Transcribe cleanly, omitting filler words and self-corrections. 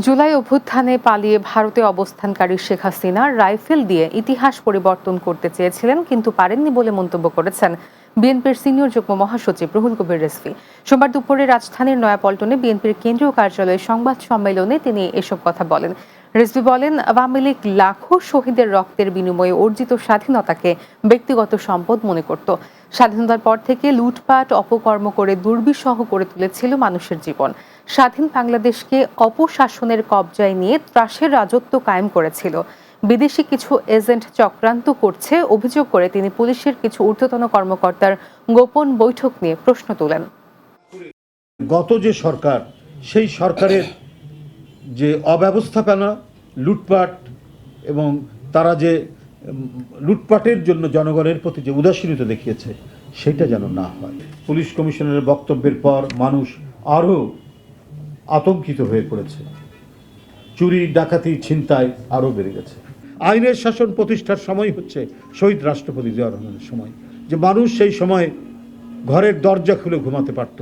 জুলাই অভ্যুত্থানে পালিয়ে ভারতে অবস্থানকারী শেখ হাসিনা রাইফেল দিয়ে ইতিহাস পরিবর্তন করতে চেয়েছিলেন, কিন্তু পারেননি বলে মন্তব্য করেছেন বিএনপির সিনিয়র যুগ্ম মহাসচিব রুহুল কবির রিজভী। সোমবার দুপুরে রাজধানীর নয়াপল্টনে বিএনপির কেন্দ্রীয় কার্যালয়ে সংবাদ সম্মেলনে তিনি এসব কথা বলেন। রিজভী বলেন, আওয়ামী লীগ লাখো শহীদের রক্তের বিনিময়ে অর্জিত স্বাধীনতাকে ব্যক্তিগত সম্পদ মনে করত। স্বাধীনতার পর থেকে লুটপাট, অপকর্ম করে দুর্বিষহ করে তুলেছিল মানুষের জীবন। স্বাধীন বাংলাদেশকে অপশাসনের কবজায় নিয়ে ত্রাসের রাজত্ব কায়েম করেছিল। বিদেশি কিছু এজেন্ট চক্রান্ত করছে অভিযোগ করে তিনি পুলিশের কিছু ঊর্ধ্বতন কর্মকর্তার গোপন বৈঠক নিয়ে প্রশ্ন তোলেন। গত যে সরকার, সেই সরকারের যে অব্যবস্থাপনা, লুটপাট এবং তারা যে লুটপাটের জন্য জনগণের প্রতি যে উদাসীনতা দেখিয়েছে, সেটা যেন না হয়। পুলিশ কমিশনারের বক্তব্যের পর মানুষ আরও আতঙ্কিত হয়ে পড়েছে। চুরি, ডাকাতি, ছিনতাই আরও বেড়ে গেছে। আইনের শাসন প্রতিষ্ঠার সময় হচ্ছে শহীদ রাষ্ট্রপতি জিয়া রহমানের সময়, যে মানুষ সেই সময় ঘরের দরজা খুলে ঘুমাতে পারত।